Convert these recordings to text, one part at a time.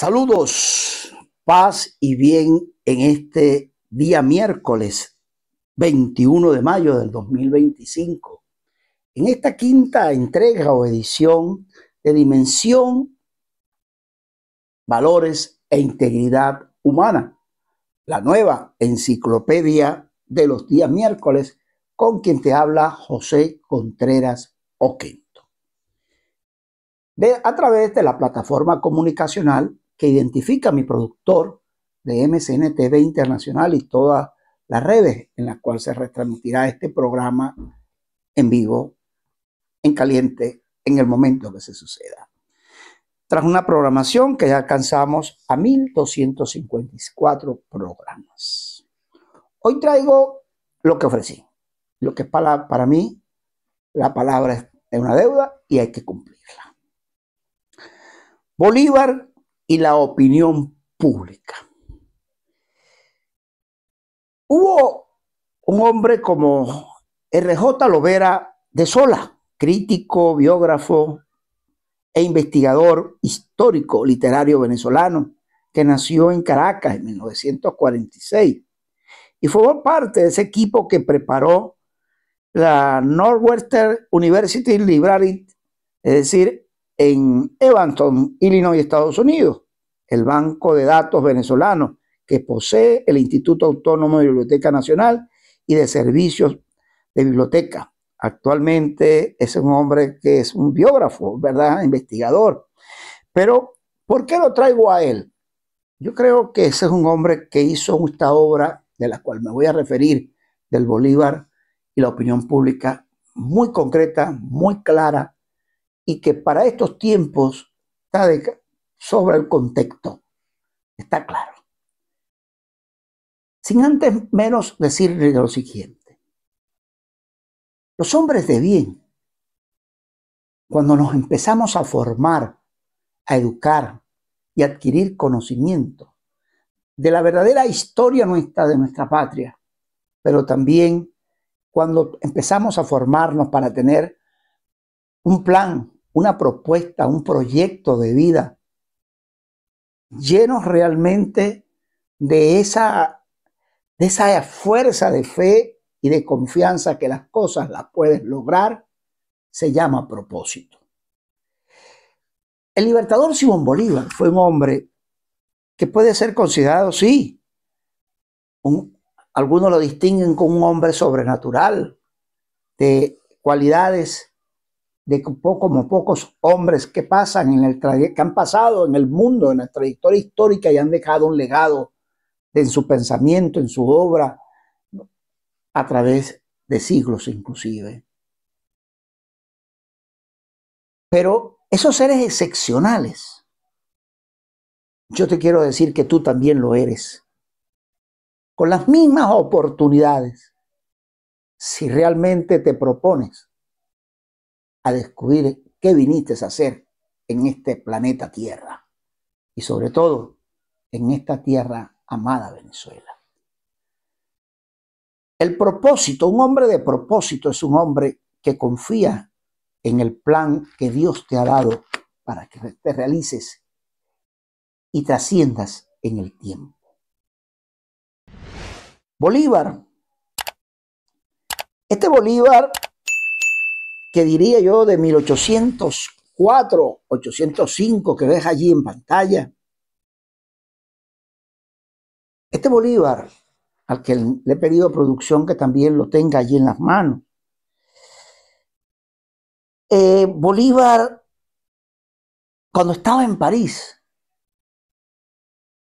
Saludos, paz y bien en este día miércoles 21 de mayo del 2025. En esta quinta entrega o edición de Dimensión, Valores e Integridad Humana, la nueva enciclopedia de los días miércoles, con quien te habla José Contreras Oquendo. A través de la plataforma comunicacional que identifica a mi productor de MCN TV Internacional y todas las redes en las cuales se retransmitirá este programa en vivo, en caliente, en el momento que se suceda. Tras una programación que ya alcanzamos a 1.254 programas. Hoy traigo lo que ofrecí, lo que es para mí la palabra es una deuda y hay que cumplirla. Bolívar y la opinión pública. Hubo un hombre como R.J. Lovera de Sola, crítico, biógrafo e investigador histórico literario venezolano, que nació en Caracas en 1946 y formó parte de ese equipo que preparó la Northwestern University Library, es decir, en Evanston, Illinois, Estados Unidos, el banco de datos venezolano que posee el Instituto Autónomo de Biblioteca Nacional y de Servicios de Biblioteca. Actualmente es un hombre que es un biógrafo, ¿verdad? Investigador. Pero, ¿por qué lo traigo a él? Yo creo que ese es un hombre que hizo esta obra, de la cual me voy a referir, del Bolívar y la opinión pública, muy concreta, muy clara, y que para estos tiempos está sobre el contexto, está claro. Sin antes menos decirle lo siguiente. Los hombres de bien, cuando nos empezamos a formar, a educar y adquirir conocimiento de la verdadera historia nuestra, de nuestra patria, pero también cuando empezamos a formarnos para tener un plan, una propuesta, un proyecto de vida, llenos realmente de esa fuerza de fe y de confianza que las cosas las puedes lograr, se llama propósito. El libertador Simón Bolívar fue un hombre que puede ser considerado, sí, algunos lo distinguen como un hombre sobrenatural, de cualidades como pocos hombres que que han pasado en el mundo, en la trayectoria histórica y han dejado un legado en su pensamiento, en su obra, a través de siglos inclusive. Pero esos seres excepcionales, yo te quiero decir que tú también lo eres, con las mismas oportunidades, si realmente te propones a descubrir qué viniste a hacer en este planeta Tierra y sobre todo en esta tierra amada Venezuela. El propósito, un hombre de propósito es un hombre que confía en el plan que Dios te ha dado para que te realices y trasciendas en el tiempo. Bolívar, este Bolívar que diría yo de 1804, 805 que ves allí en pantalla, este Bolívar, al que le he pedido a producción que también lo tenga allí en las manos, Bolívar, cuando estaba en París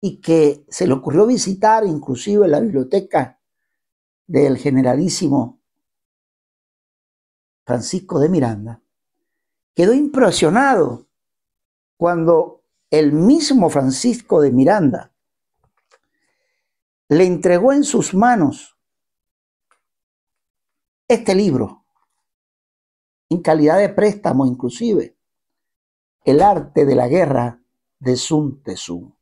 y que se le ocurrió visitar inclusive la biblioteca del generalísimo Francisco de Miranda, quedó impresionado cuando el mismo Francisco de Miranda le entregó en sus manos este libro, en calidad de préstamo inclusive, El arte de la guerra de Sun Tzu.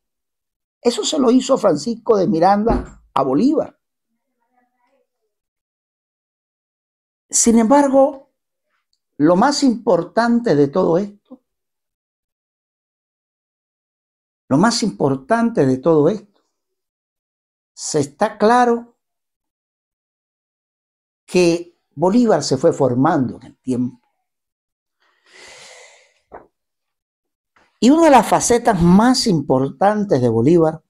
Eso se lo hizo Francisco de Miranda a Bolívar. Sin embargo, lo más importante de todo esto, lo más importante de todo esto, se está claro que Bolívar se fue formando en el tiempo. Y una de las facetas más importantes de Bolívar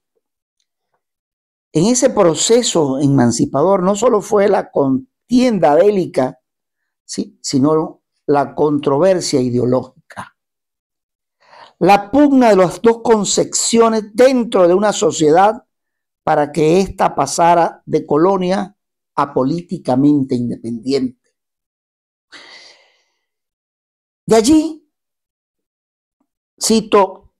en ese proceso emancipador no solo fue la contienda bélica, ¿sí?, sino la controversia ideológica. La pugna de las dos concepciones dentro de una sociedad para que ésta pasara de colonia a políticamente independiente. De allí, cito,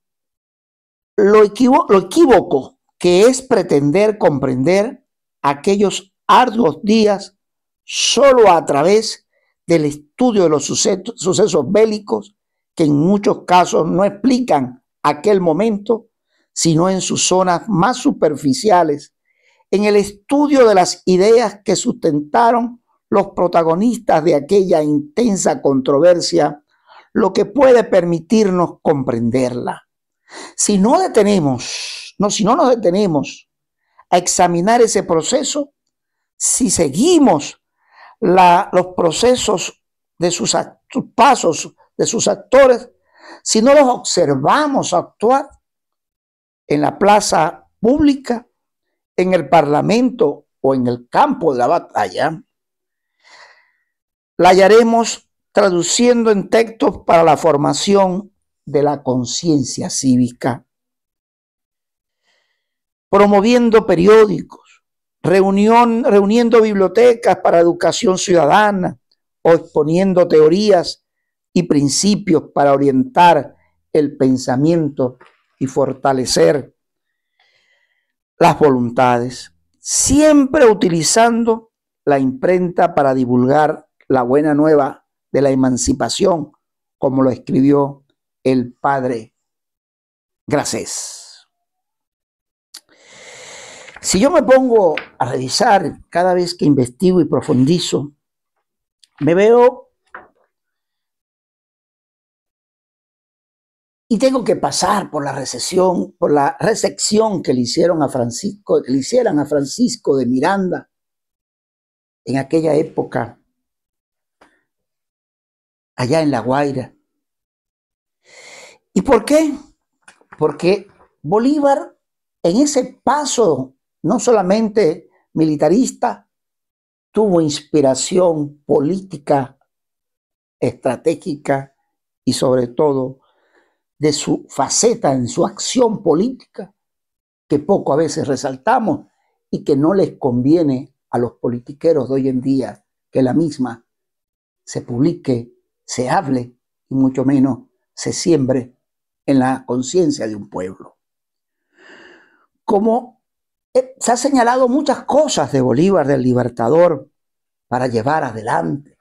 lo equívoco que es pretender comprender aquellos arduos días solo a través del estudio de los sucesos bélicos que en muchos casos no explican aquel momento, sino en sus zonas más superficiales, en el estudio de las ideas que sustentaron los protagonistas de aquella intensa controversia, lo que puede permitirnos comprenderla. Si no nos detenemos a examinar ese proceso, si seguimos los procesos de sus pasos, de sus actores, si no los observamos actuar en la plaza pública, en el parlamento o en el campo de la batalla, la hallaremos traduciendo en textos para la formación de la conciencia cívica, promoviendo periódicos, reuniendo bibliotecas para educación ciudadana o exponiendo teorías y principios para orientar el pensamiento y fortalecer las voluntades, siempre utilizando la imprenta para divulgar la buena nueva de la emancipación, como lo escribió el padre Garcés. Si yo me pongo a revisar cada vez que investigo y profundizo, me veo y tengo que pasar por la recepción que le hicieron a Francisco, que le hicieran a Francisco de Miranda en aquella época, allá en La Guaira. ¿Y por qué? Porque Bolívar, en ese paso no solamente militarista, tuvo inspiración política, estratégica y sobre todo de su faceta en su acción política, que poco a veces resaltamos y que no les conviene a los politiqueros de hoy en día que la misma se publique, se hable y mucho menos se siembre en la conciencia de un pueblo. Como se ha señalado muchas cosas de Bolívar, del Libertador, para llevar adelante.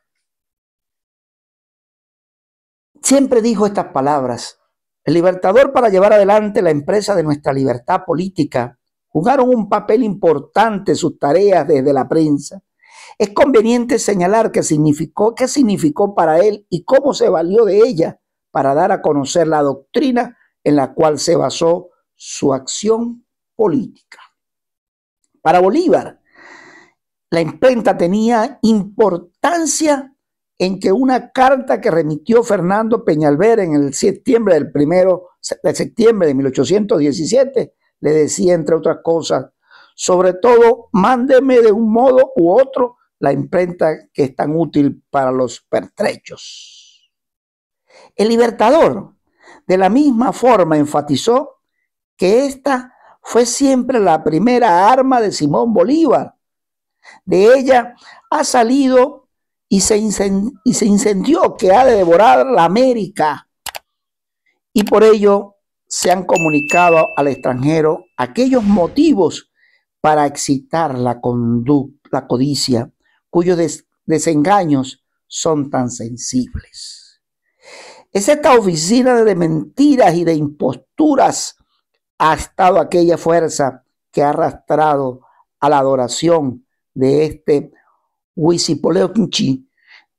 Siempre dijo estas palabras: el Libertador, para llevar adelante la empresa de nuestra libertad política, jugaron un papel importante en sus tareas desde la prensa. Es conveniente señalar qué significó para él y cómo se valió de ella para dar a conocer la doctrina en la cual se basó su acción política. Para Bolívar, la imprenta tenía importancia en que una carta que remitió Fernando Peñalver en el septiembre del 1 de septiembre de 1817 le decía, entre otras cosas, sobre todo, mándeme de un modo u otro la imprenta que es tan útil para los pertrechos. El Libertador, de la misma forma, enfatizó que esta fue siempre la primera arma de Simón Bolívar. De ella ha salido y se incendió que ha de devorar la América. Y por ello se han comunicado al extranjero aquellos motivos para excitar la codicia, cuyos desengaños son tan sensibles. Es esta oficina de mentiras y de imposturas ha estado aquella fuerza que ha arrastrado a la adoración de este Huitzilopochtli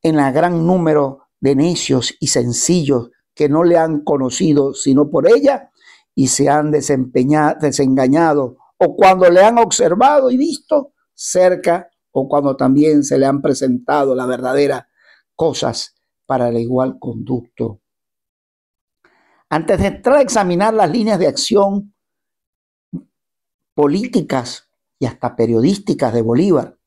en el gran número de necios y sencillos que no le han conocido sino por ella y se han desengañado, o cuando le han observado y visto cerca, o cuando también se le han presentado las verdaderas cosas para el igual conducto. Antes de entrar a examinar las líneas de acción políticas y hasta periodísticas de Bolívar,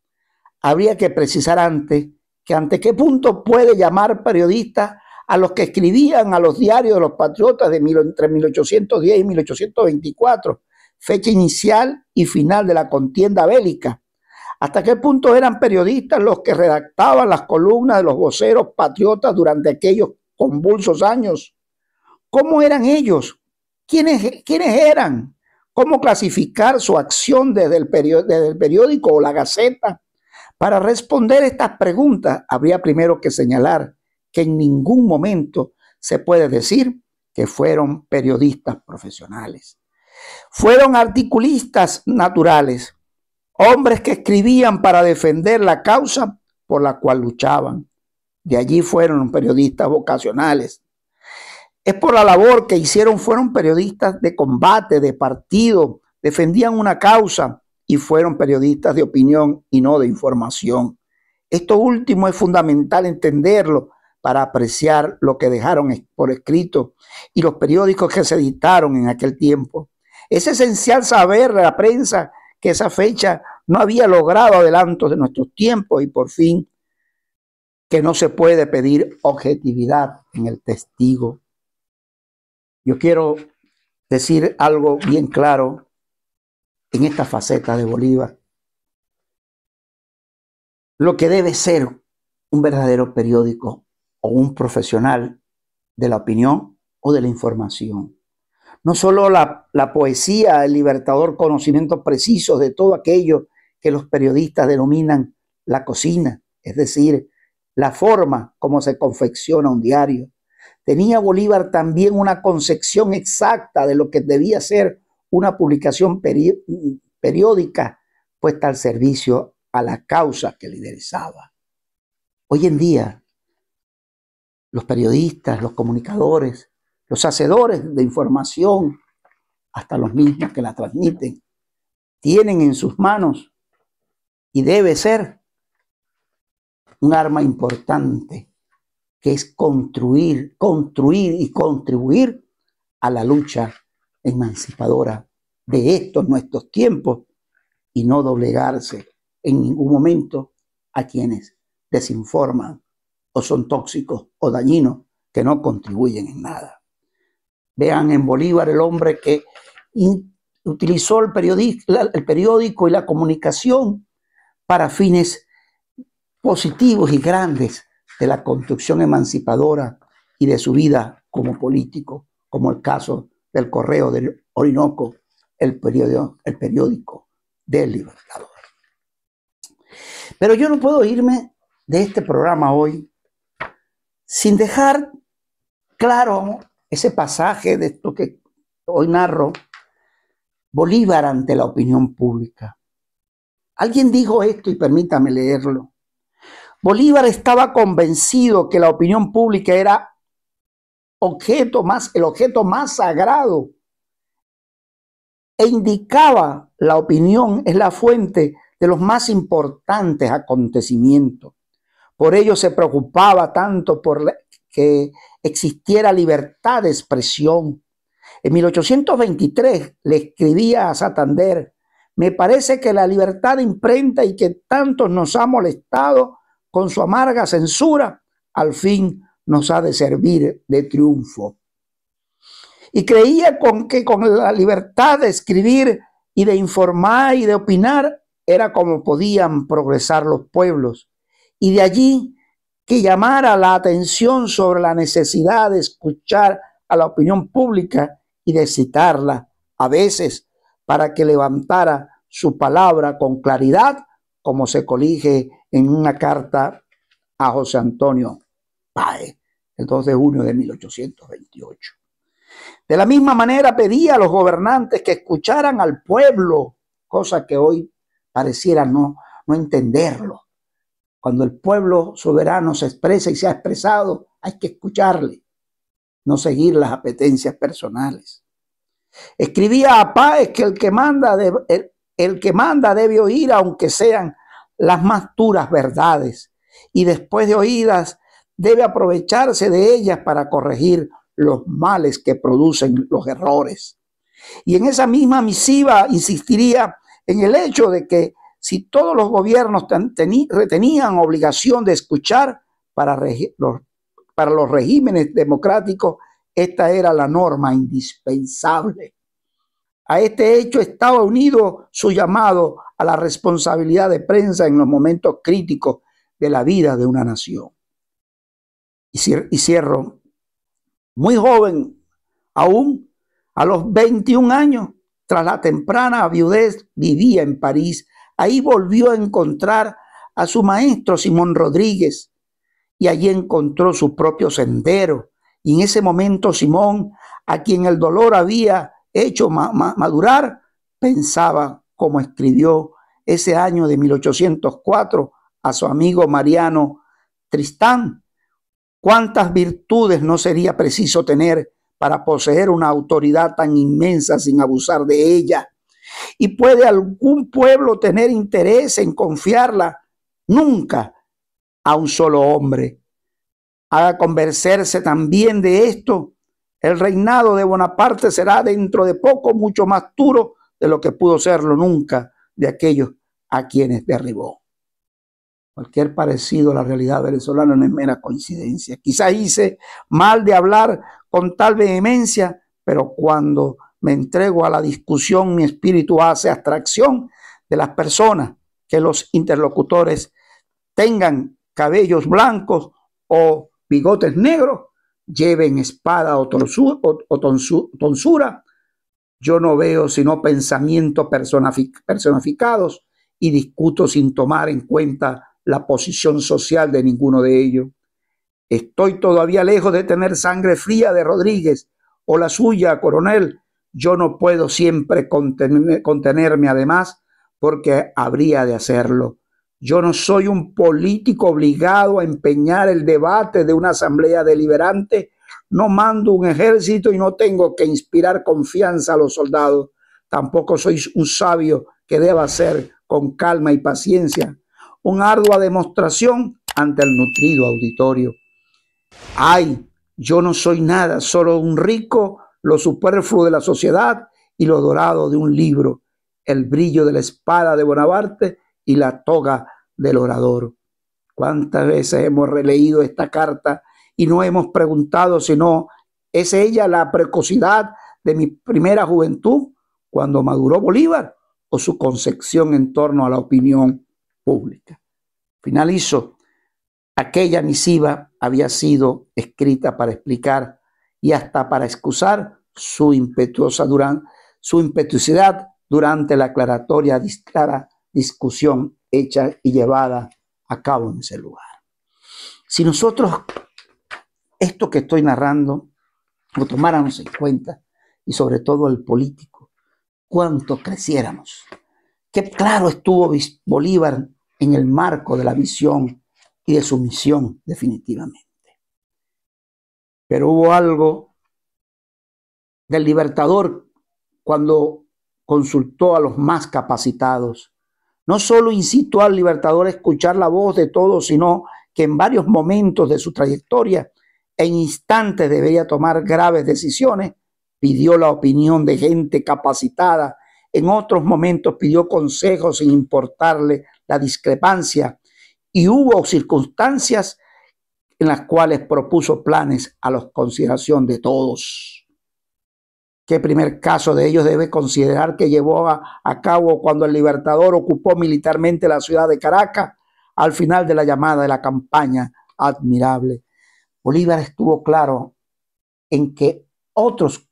habría que precisar antes que ante qué punto puede llamar periodistas a los que escribían a los diarios de los patriotas entre 1810 y 1824, fecha inicial y final de la contienda bélica. ¿Hasta qué punto eran periodistas los que redactaban las columnas de los voceros patriotas durante aquellos convulsos años? ¿Cómo eran ellos? ¿Quiénes eran? ¿Cómo clasificar su acción desde el periódico o la Gaceta? Para responder estas preguntas, habría primero que señalar que en ningún momento se puede decir que fueron periodistas profesionales. Fueron articulistas naturales, hombres que escribían para defender la causa por la cual luchaban. De allí fueron periodistas vocacionales. Es por la labor que hicieron, fueron periodistas de combate, de partido, defendían una causa y fueron periodistas de opinión y no de información. Esto último es fundamental entenderlo para apreciar lo que dejaron por escrito y los periódicos que se editaron en aquel tiempo. Es esencial saber de la prensa que esa fecha no había logrado adelantos de nuestros tiempos y por fin que no se puede pedir objetividad en el testigo. Yo quiero decir algo bien claro en esta faceta de Bolívar. Lo que debe ser un verdadero periódico o un profesional de la opinión o de la información. No solo la poesía, el libertador conocimiento preciso de todo aquello que los periodistas denominan la cocina, es decir, la forma como se confecciona un diario. Tenía Bolívar también una concepción exacta de lo que debía ser una publicación periódica puesta al servicio a la causa que liderizaba. Hoy en día, los periodistas, los comunicadores, los hacedores de información, hasta los mismos que la transmiten, tienen en sus manos y debe ser un arma importante que es construir y contribuir a la lucha emancipadora de estos nuestros tiempos y no doblegarse en ningún momento a quienes desinforman o son tóxicos o dañinos que no contribuyen en nada. Vean en Bolívar el hombre que utilizó el periódico y la comunicación para fines positivos y grandes de la construcción emancipadora y de su vida como político, como el caso del Correo del Orinoco, el periódico del Libertador. Pero yo no puedo irme de este programa hoy sin dejar claro ese pasaje de esto que hoy narro, Bolívar ante la opinión pública. Alguien dijo esto y permítame leerlo. Bolívar estaba convencido que la opinión pública era el objeto más sagrado e indicaba la opinión es la fuente de los más importantes acontecimientos. Por ello se preocupaba tanto por que existiera libertad de expresión. En 1823 le escribía a Santander: me parece que la libertad de imprenta y que tanto nos ha molestado con su amarga censura, al fin nos ha de servir de triunfo. Y creía que con la libertad de escribir y de informar y de opinar era como podían progresar los pueblos. Y de allí que llamara la atención sobre la necesidad de escuchar a la opinión pública y de citarla a veces para que levantara su palabra con claridad, como se colige en una carta a José Antonio Páez, el 2 de junio de 1828. De la misma manera pedía a los gobernantes que escucharan al pueblo, cosa que hoy pareciera no entenderlo. Cuando el pueblo soberano se expresa y se ha expresado, hay que escucharle, no seguir las apetencias personales. Escribía a Páez que el que manda debe oír aunque sean las más duras verdades, y después de oídas debe aprovecharse de ellas para corregir los males que producen los errores. Y en esa misma misiva insistiría en el hecho de que si todos los gobiernos tenían obligación de escuchar para los regímenes democráticos, esta era la norma indispensable. A este hecho estaba unido su llamado a la responsabilidad de prensa en los momentos críticos de la vida de una nación. Y cierro, muy joven, aún a los 21 años, tras la temprana viudez, vivía en París. Ahí volvió a encontrar a su maestro Simón Rodríguez y allí encontró su propio sendero. Y en ese momento Simón, a quien el dolor había hecho madurar, pensaba, como escribió ese año de 1804 a su amigo Mariano Tristán, cuántas virtudes no sería preciso tener para poseer una autoridad tan inmensa sin abusar de ella. ¿Y puede algún pueblo tener interés en confiarla? Nunca a un solo hombre. Haga convencerse también de esto. El reinado de Bonaparte será dentro de poco mucho más duro de lo que pudo serlo nunca de aquellos a quienes derribó. Cualquier parecido a la realidad venezolana no es mera coincidencia. Quizá hice mal de hablar con tal vehemencia, pero cuando me entrego a la discusión, mi espíritu hace abstracción de las personas, que los interlocutores tengan cabellos blancos o bigotes negros, lleven espada o tonsura. Yo no veo sino pensamientos personificados y discuto sin tomar en cuenta la posición social de ninguno de ellos. Estoy todavía lejos de tener sangre fría de Rodríguez o la suya, coronel. Yo no puedo siempre contenerme además, porque habría de hacerlo. Yo no soy un político obligado a empeñar el debate de una asamblea deliberante. No mando un ejército y no tengo que inspirar confianza a los soldados. Tampoco soy un sabio que deba hacer con calma y paciencia una ardua demostración ante el nutrido auditorio. Ay, yo no soy nada, solo un rico, lo superfluo de la sociedad y lo dorado de un libro, el brillo de la espada de Bonaparte y la toga del orador. ¿Cuántas veces hemos releído esta carta y no hemos preguntado si no es ella la precocidad de mi primera juventud cuando maduró Bolívar o su concepción en torno a la opinión pública? Finalizo. Aquella misiva había sido escrita para explicar y hasta para excusar su impetuosidad durante la aclaratoria discusión hecha y llevada a cabo en ese lugar. Si nosotros esto que estoy narrando lo tomáramos en cuenta, y sobre todo el político, cuánto creciéramos. Qué claro estuvo Bolívar en el marco de la visión y de su misión, definitivamente. Pero hubo algo del Libertador cuando consultó a los más capacitados. No solo incitó al Libertador a escuchar la voz de todos, sino que en varios momentos de su trayectoria, en instantes debería tomar graves decisiones, pidió la opinión de gente capacitada. En otros momentos pidió consejos sin importarle la discrepancia, y hubo circunstancias en las cuales propuso planes a la consideración de todos. ¿Qué primer caso de ellos debe considerar que llevó a cabo cuando el Libertador ocupó militarmente la ciudad de Caracas al final de la llamada de la campaña admirable? Bolívar estuvo claro en que otros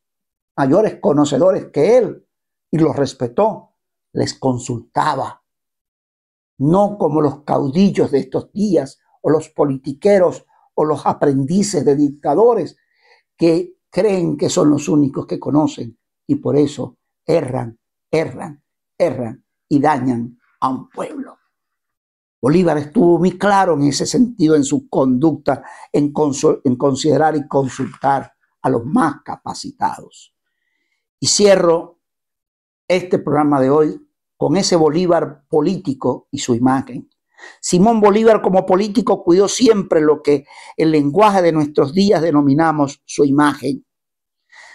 mayores conocedores que él, y los respetó, les consultaba. No como los caudillos de estos días, o los politiqueros, o los aprendices de dictadores, que creen que son los únicos que conocen, y por eso erran y dañan a un pueblo. Bolívar estuvo muy claro en ese sentido en su conducta, en considerar y consultar a los más capacitados. Y cierro este programa de hoy con ese Bolívar político y su imagen. Simón Bolívar como político cuidó siempre lo que el lenguaje de nuestros días denominamos su imagen.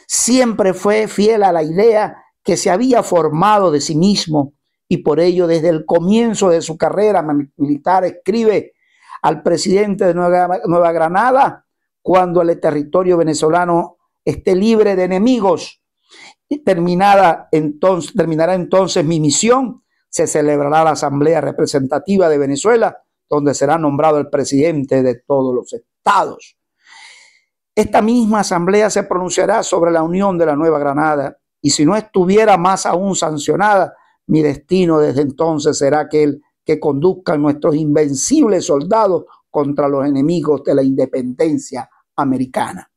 Siempre fue fiel a la idea que se había formado de sí mismo y por ello desde el comienzo de su carrera militar escribe al presidente de Nueva Granada: cuando el territorio venezolano esté libre de enemigos, terminará entonces mi misión. Se celebrará la Asamblea Representativa de Venezuela, donde será nombrado el presidente de todos los estados. Esta misma asamblea se pronunciará sobre la unión de la Nueva Granada, y si no estuviera más aún sancionada, mi destino desde entonces será aquel que conduzcan nuestros invencibles soldados contra los enemigos de la independencia americana.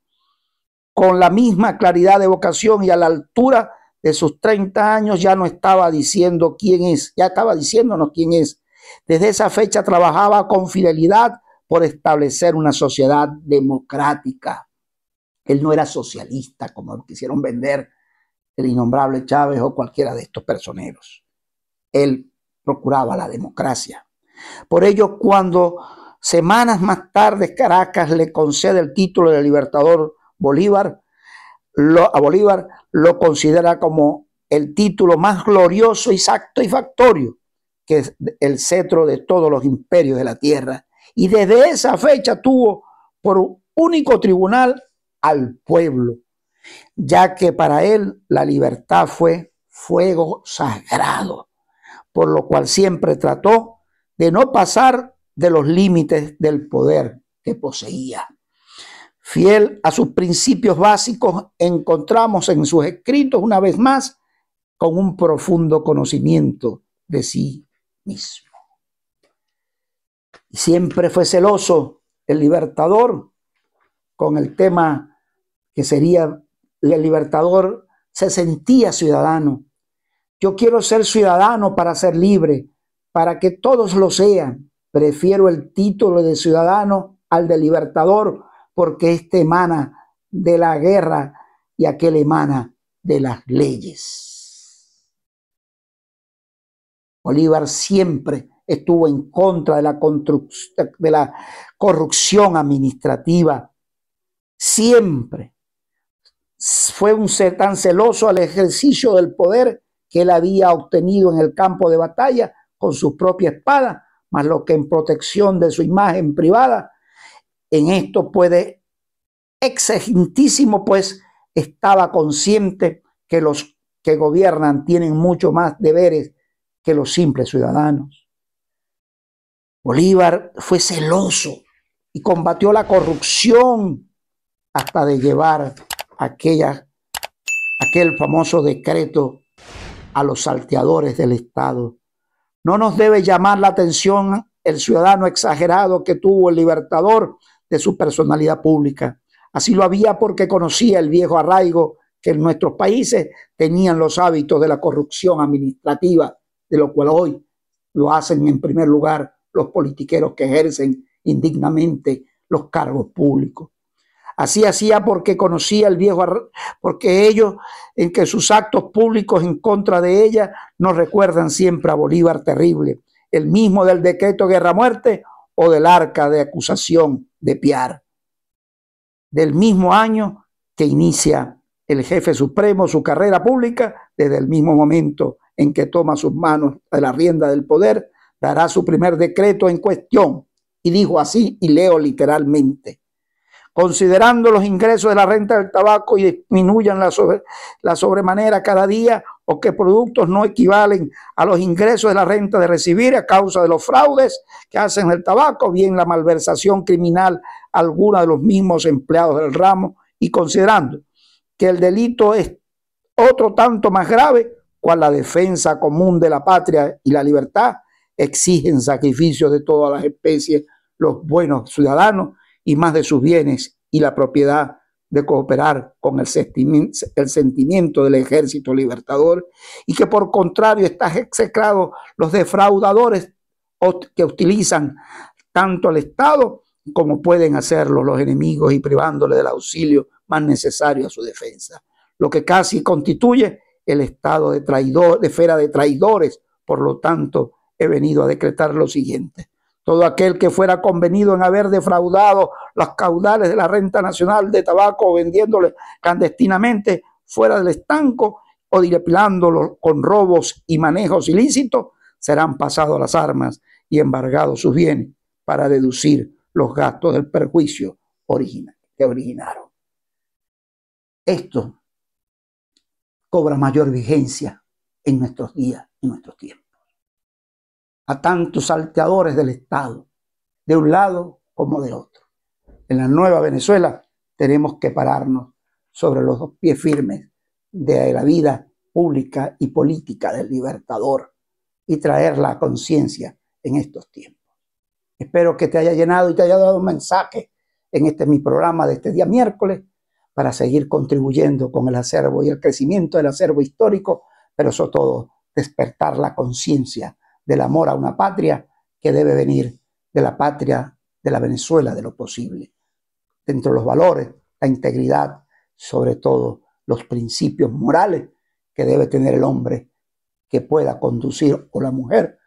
Con la misma claridad de vocación y a la altura de sus 30 años ya no estaba diciendo quién es, ya estaba diciéndonos quién es. Desde esa fecha trabajaba con fidelidad por establecer una sociedad democrática. Él no era socialista como quisieron vender el innombrable Chávez o cualquiera de estos personeros. Él procuraba la democracia. Por ello, cuando semanas más tarde Caracas le concede el título de Libertador a Bolívar lo considera como el título más glorioso y satisfactorio, que es el cetro de todos los imperios de la tierra. Y desde esa fecha tuvo por único tribunal al pueblo, ya que para él la libertad fue fuego sagrado, por lo cual siempre trató de no pasar de los límites del poder que poseía. Fiel a sus principios básicos, encontramos en sus escritos una vez más con un profundo conocimiento de sí mismo. Y siempre fue celoso el Libertador con el tema que sería el Libertador, se sentía ciudadano. Yo quiero ser ciudadano para ser libre, para que todos lo sean. Prefiero el título de ciudadano al de Libertador, porque este emana de la guerra y aquel emana de las leyes. Bolívar siempre estuvo en contra de la corrupción administrativa. Siempre fue un ser tan celoso al ejercicio del poder que él había obtenido en el campo de batalla con su propia espada, más lo que en protección de su imagen privada. En esto puede exigentísimo, pues estaba consciente que los que gobiernan tienen mucho más deberes que los simples ciudadanos. Bolívar fue celoso y combatió la corrupción hasta de llevar aquel famoso decreto a los salteadores del Estado. No nos debe llamar la atención el ciudadano exagerado que tuvo el Libertador de su personalidad pública. Así lo había porque conocía el viejo arraigo que en nuestros países tenían los hábitos de la corrupción administrativa, de lo cual hoy lo hacen en primer lugar los politiqueros que ejercen indignamente los cargos públicos. Así hacía porque conocía el viejo, porque ellos, en que sus actos públicos en contra de ella, nos recuerdan siempre a Bolívar terrible, el mismo del decreto guerra-muerte o del arca de acusación de Piar. Del mismo año que inicia el jefe supremo su carrera pública, desde el mismo momento en que toma sus manos de la rienda del poder, dará su primer decreto en cuestión. Y dijo así, y leo literalmente: considerando los ingresos de la renta del tabaco y disminuyan la sobremanera cada día, o que productos no equivalen a los ingresos de la renta de recibir a causa de los fraudes que hacen el tabaco, bien la malversación criminal alguna de los mismos empleados del ramo, y considerando que el delito es otro tanto más grave, cual la defensa común de la patria y la libertad, exigen sacrificios de todas las especies los buenos ciudadanos y más de sus bienes y la propiedad de cooperar con el sentimiento del ejército libertador, y que por contrario está execrado los defraudadores que utilizan tanto al Estado como pueden hacerlo los enemigos y privándole del auxilio más necesario a su defensa. lo que casi constituye el estado de esfera de traidores. Por lo tanto, he venido a decretar lo siguiente: todo aquel que fuera convenido en haber defraudado los caudales de la renta nacional de tabaco o vendiéndole clandestinamente fuera del estanco o dilapidándolo con robos y manejos ilícitos, serán pasados a las armas y embargados sus bienes para deducir los gastos del perjuicio que originaron. Esto cobra mayor vigencia en nuestros días, en nuestros tiempos. A tantos salteadores del Estado, de un lado como de otro. En la nueva Venezuela tenemos que pararnos sobre los dos pies firmes de la vida pública y política del Libertador y traer la conciencia en estos tiempos. Espero que te haya llenado y te haya dado un mensaje en mi programa de este día miércoles para seguir contribuyendo con el acervo y el crecimiento del acervo histórico, pero sobre todo despertar la conciencia del amor a una patria que debe venir de la patria de la Venezuela de lo posible. Dentro de los valores, la integridad, sobre todo los principios morales que debe tener el hombre que pueda conducir, o la mujer,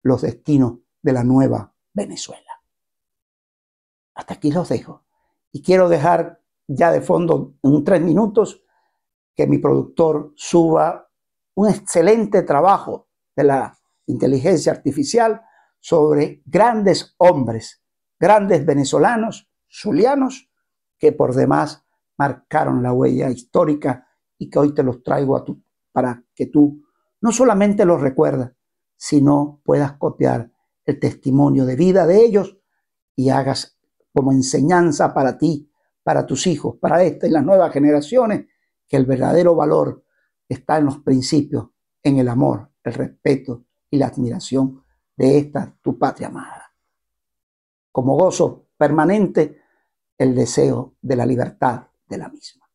los destinos de la nueva Venezuela. Hasta aquí los dejo. Y quiero dejar ya de fondo, en 3 minutos, que mi productor suba un excelente trabajo de la inteligencia artificial sobre grandes hombres, grandes venezolanos, zulianos, que por demás marcaron la huella histórica y que hoy te los traigo para que tú no solamente los recuerdas, sino puedas copiar el testimonio de vida de ellos y hagas como enseñanza para ti, para tus hijos, para esta y las nuevas generaciones, que el verdadero valor está en los principios, en el amor, el respeto y la admiración de esta tu patria amada. Como gozo permanente, el deseo de la libertad de la misma.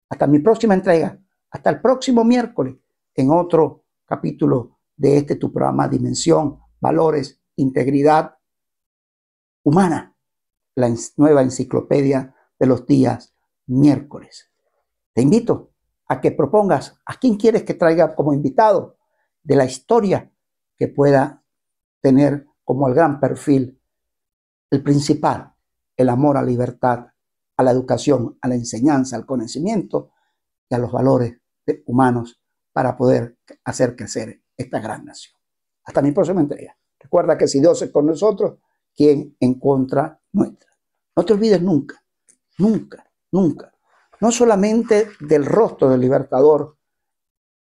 Hasta mi próxima entrega, hasta el próximo miércoles, en otro capítulo de tu programa Dimensión, Valores, Integridad Humana, la nueva enciclopedia de los días miércoles. Te invito a que propongas a quién quieres que traiga como invitado de la historia que pueda tener como el gran perfil, el principal, el amor a la libertad, a la educación, a la enseñanza, al conocimiento y a los valores humanos para poder hacer crecer esta gran nación. Hasta mi próxima entrega. Recuerda que si Dios es con nosotros, ¿quién en contra nuestra? No te olvides nunca, nunca, nunca, no solamente del rostro del Libertador,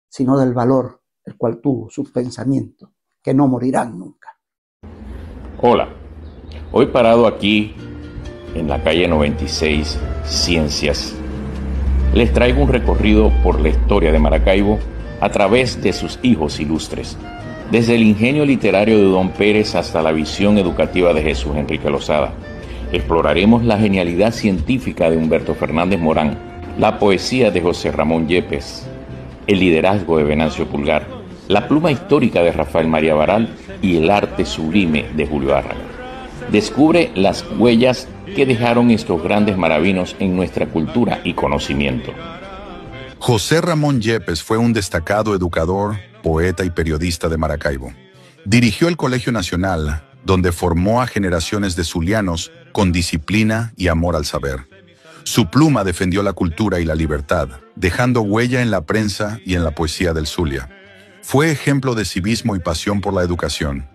sino del valor el cual tuvo sus pensamientos, que no morirán nunca. Hola, hoy parado aquí en la calle 96, Ciencias, les traigo un recorrido por la historia de Maracaibo a través de sus hijos ilustres, desde el ingenio literario de Udón Pérez hasta la visión educativa de Jesús Enrique Lozada. Exploraremos la genialidad científica de Humberto Fernández Morán, la poesía de José Ramón Yepes, el liderazgo de Venancio Pulgar, la pluma histórica de Rafael María Baral y el arte sublime de Julio Árraga. Descubre las huellas que dejaron estos grandes maravinos en nuestra cultura y conocimiento. José Ramón Yepes fue un destacado educador, poeta y periodista de Maracaibo. Dirigió el Colegio Nacional, donde formó a generaciones de zulianos con disciplina y amor al saber. Su pluma defendió la cultura y la libertad, dejando huella en la prensa y en la poesía del Zulia. Fue ejemplo de civismo y pasión por la educación.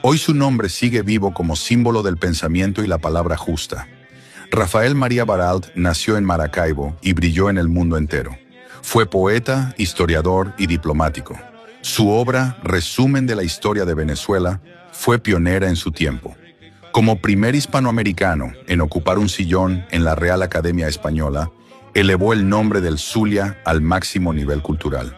Hoy su nombre sigue vivo como símbolo del pensamiento y la palabra justa. Rafael María Baral nació en Maracaibo y brilló en el mundo entero. Fue poeta, historiador y diplomático. Su obra, Resumen de la Historia de Venezuela, fue pionera en su tiempo. Como primer hispanoamericano en ocupar un sillón en la Real Academia Española, elevó el nombre del Zulia al máximo nivel cultural.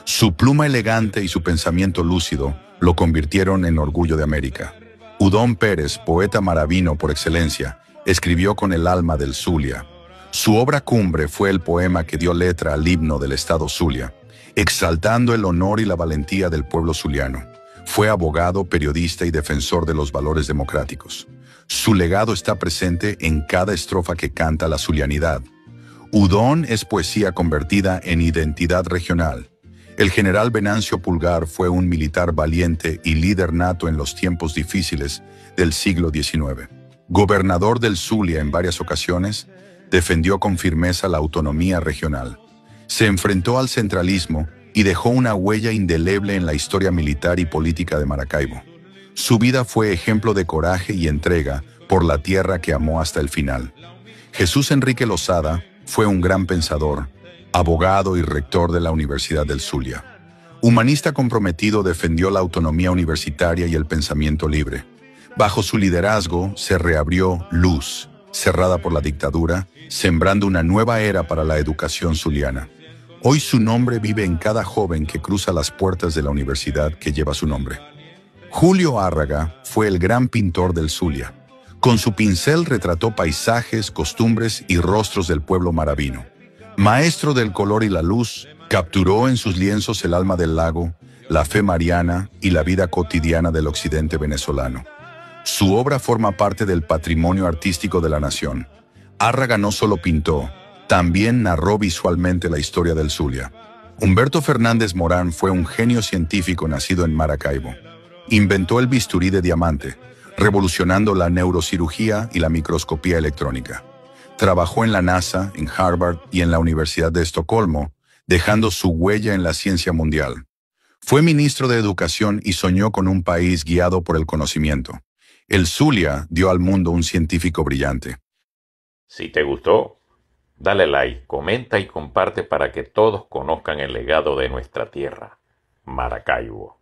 Su pluma elegante y su pensamiento lúcido lo convirtieron en orgullo de América. Udón Pérez, poeta maravino por excelencia, escribió con el alma del Zulia. Su obra cumbre fue el poema que dio letra al himno del estado Zulia, exaltando el honor y la valentía del pueblo zuliano. Fue abogado, periodista y defensor de los valores democráticos. Su legado está presente en cada estrofa que canta la zulianidad. Udón es poesía convertida en identidad regional. El general Venancio Pulgar fue un militar valiente y líder nato en los tiempos difíciles del siglo XIX. Gobernador del Zulia en varias ocasiones, defendió con firmeza la autonomía regional. Se enfrentó al centralismo y dejó una huella indeleble en la historia militar y política de Maracaibo. Su vida fue ejemplo de coraje y entrega por la tierra que amó hasta el final. Jesús Enrique Lozada fue un gran pensador, abogado y rector de la Universidad del Zulia. Humanista comprometido, defendió la autonomía universitaria y el pensamiento libre. Bajo su liderazgo se reabrió Luz, cerrada por la dictadura, sembrando una nueva era para la educación zuliana. Hoy su nombre vive en cada joven que cruza las puertas de la universidad que lleva su nombre. Julio Árraga fue el gran pintor del Zulia. Con su pincel retrató paisajes, costumbres y rostros del pueblo maravino. Maestro del color y la luz, capturó en sus lienzos el alma del lago, la fe mariana y la vida cotidiana del occidente venezolano. Su obra forma parte del patrimonio artístico de la nación. Árraga no solo pintó, también narró visualmente la historia del Zulia. Humberto Fernández Morán fue un genio científico nacido en Maracaibo. Inventó el bisturí de diamante, revolucionando la neurocirugía y la microscopía electrónica. Trabajó en la NASA, en Harvard y en la Universidad de Estocolmo, dejando su huella en la ciencia mundial. Fue ministro de Educación y soñó con un país guiado por el conocimiento. El Zulia dio al mundo un científico brillante. Si te gustó, dale like, comenta y comparte para que todos conozcan el legado de nuestra tierra, Maracaibo.